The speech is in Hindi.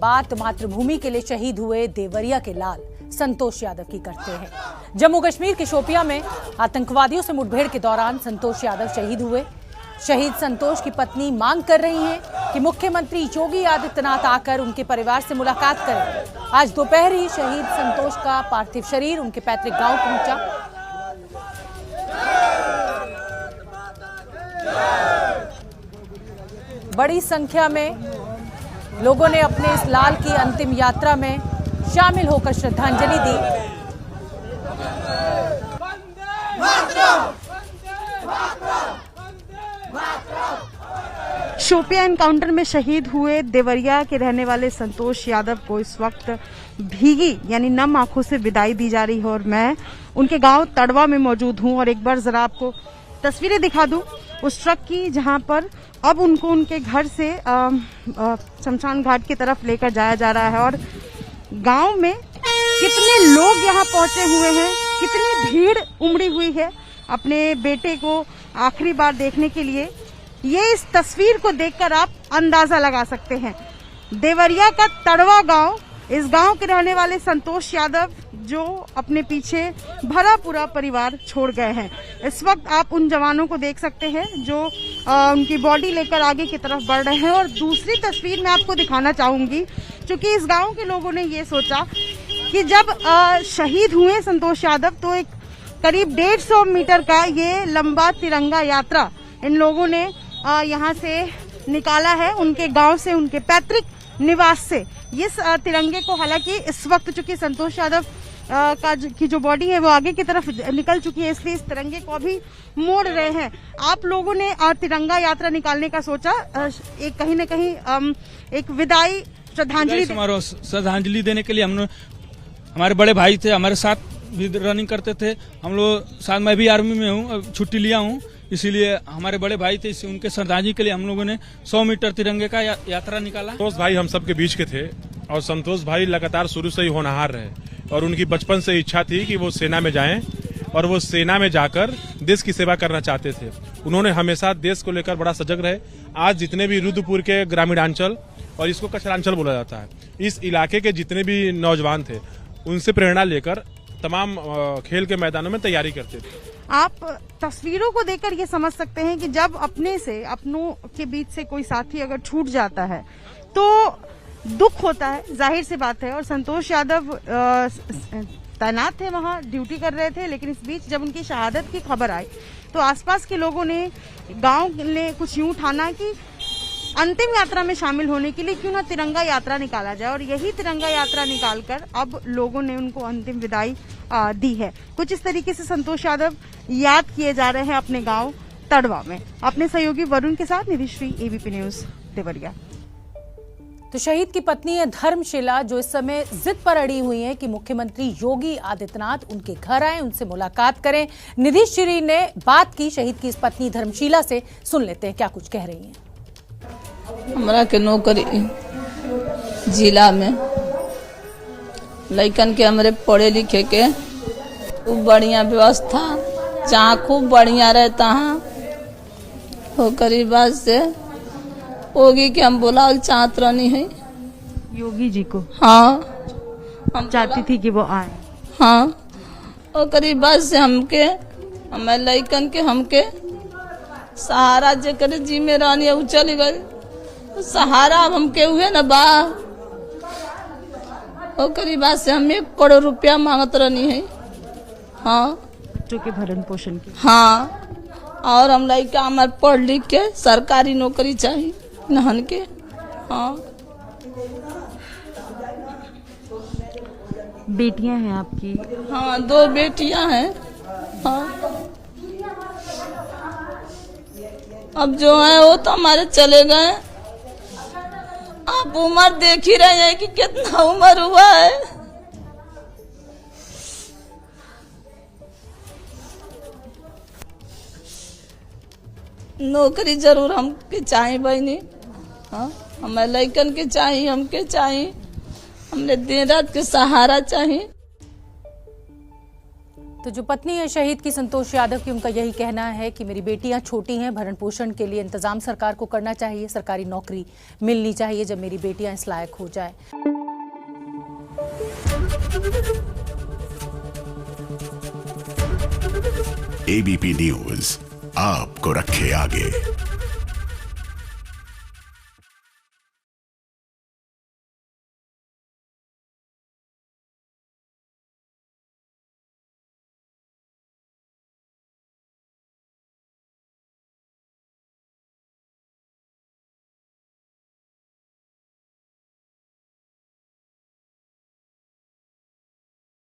बात मातृभूमि के लिए शहीद हुए देवरिया के लाल संतोष यादव की करते हैं। जम्मू कश्मीर के शोपियां में आतंकवादियों से मुठभेड़ के दौरान संतोष यादव शहीद हुए। शहीद संतोष की पत्नी मांग कर रही हैं कि मुख्यमंत्री योगी आदित्यनाथ आकर उनके परिवार से मुलाकात करें। आज दोपहर ही शहीद संतोष का पार्थिव शरीर उनके पैतृक गांव पहुंचा। बड़ी संख्या में लोगों ने अपने इस लाल की अंतिम यात्रा में शामिल होकर श्रद्धांजलि दी। शोपियां एनकाउंटर में शहीद हुए देवरिया के रहने वाले संतोष यादव को इस वक्त भीगी यानी नम आंखों से विदाई दी जा रही है और मैं उनके गांव तड़वा में मौजूद हूं और एक बार जरा आपको तस्वीरें दिखा दूं उस ट्रक की जहां पर अब उनको उनके घर से शमशान घाट की तरफ लेकर जाया जा रहा है। और गांव में कितने लोग यहां पहुंचे हुए हैं, कितनी भीड़ उमड़ी हुई है अपने बेटे को आखिरी बार देखने के लिए, ये इस तस्वीर को देखकर आप अंदाजा लगा सकते हैं। देवरिया का तड़वा गांव, इस गांव के रहने वाले संतोष यादव जो अपने पीछे भरा पूरा परिवार छोड़ गए हैं। इस वक्त आप उन जवानों को देख सकते हैं जो उनकी बॉडी लेकर आगे की तरफ बढ़ रहे हैं। और दूसरी तस्वीर मैं आपको दिखाना चाहूंगी, क्योंकि इस गांव के लोगों ने ये सोचा कि जब शहीद हुए संतोष यादव तो एक करीब 150 मीटर का ये लंबा तिरंगा यात्रा इन लोगों ने यहाँ से निकाला है, उनके गांव से, उनके पैतृक निवास से। इस तिरंगे को हालांकि इस वक्त चूंकि संतोष यादव की जो बॉडी है वो आगे की तरफ निकल चुकी है, इसलिए इस तिरंगे को अभी मोड़ रहे हैं। आप लोगों ने तिरंगा यात्रा निकालने का सोचा, एक कहीं न कहीं एक विदाई श्रद्धांजलि देने के लिए हम हमारे बड़े भाई थे, हमारे साथ भी रनिंग करते थे हम लोग साथ। मैं भी आर्मी में हूँ, छुट्टी लिया हूँ, इसीलिए हमारे बड़े भाई थे, उनके श्रद्धांजलि के लिए हम लोगों ने 100 मीटर तिरंगे का यात्रा निकाला। संतोष भाई हम सबके बीच के थे और संतोष भाई लगातार शुरू से ही होनहार रहे और उनकी बचपन से इच्छा थी कि वो सेना में जाएं और वो सेना में जाकर देश की सेवा करना चाहते थे। उन्होंने हमेशा देश को लेकर बड़ा सजग रहे। आज जितने भी रुद्रपुर के ग्रामीणांचल और इसको कचरांचल बोला जाता है, इस इलाके के जितने भी नौजवान थे उनसे प्रेरणा लेकर तमाम खेल के मैदानों में तैयारी करते थे। आप तस्वीरों को देखकर ये समझ सकते हैं कि जब अपनों के बीच से कोई साथी अगर छूट जाता है तो दुख होता है, जाहिर सी बात है। और संतोष यादव तैनात थे, वहां ड्यूटी कर रहे थे, लेकिन इस बीच जब उनकी शहादत की खबर आई तो आसपास के लोगों ने, गांव ने कुछ यूं ठाना कि अंतिम यात्रा में शामिल होने के लिए क्यों ना तिरंगा यात्रा निकाला जाए। और यही तिरंगा यात्रा निकालकर अब लोगों ने उनको अंतिम विदाई दी है। कुछ इस तरीके से संतोष यादव याद किए जा रहे हैं अपने गांव तड़वा में। अपने सहयोगी वरुण के साथ निधिश्री, एबीपी न्यूज, देवरिया। तो शहीद की पत्नी है धर्मशिला, जो इस समय जिद पर अड़ी हुई है कि मुख्यमंत्री योगी आदित्यनाथ उनके घर आए, उनसे मुलाकात करें। निधिश्री ने बात की शहीद की इस पत्नी धर्मशिला से, सुन लेते हैं क्या कुछ कह रही हैं। हमरा के नौकरी जिला में लइकन के हमरे पढ़े लिखे के खूब बढ़िया व्यवस्था, जहाँ खूब बढ़िया रहता है वो करीब से योगी के हम बुलाल चाहत रहनी है। योगी जी को? हाँ, हम चाहती थी कि वो आए। हाँ, वो करीब से हमके हमें लइकन के हमके सहारा जे करे जी में रहनी है, चली गई सहारा अब हमके हुए न बा। वो करीब से हम 1 करोड़ रुपया मांगत रहनी है। हाँ, बच्चों के भरण पोषण की। हाँ, और हम लड़का हमारे पढ़ लिख के सरकारी नौकरी चाहिए नहन के। हाँ, बेटियां हैं आपकी? हाँ, 2 बेटियां हैं। हाँ, अब जो है वो तो हमारे चले गए। आप उम्र देख ही रहे हैं कि कितना उम्र हुआ है। नौकरी जरूर हमके चाहिए बहनी। हाँ, हमें लइकन के चाहिए, हमके चाहिए, हमने दिन रात के सहारा चाहिए। तो जो पत्नी है शहीद की संतोष यादव की, उनका यही कहना है कि मेरी बेटियां छोटी हैं, भरण पोषण के लिए इंतजाम सरकार को करना चाहिए, सरकारी नौकरी मिलनी चाहिए जब मेरी बेटियां इस लायक हो जाएं। एबीपी न्यूज आपको रखे आगे।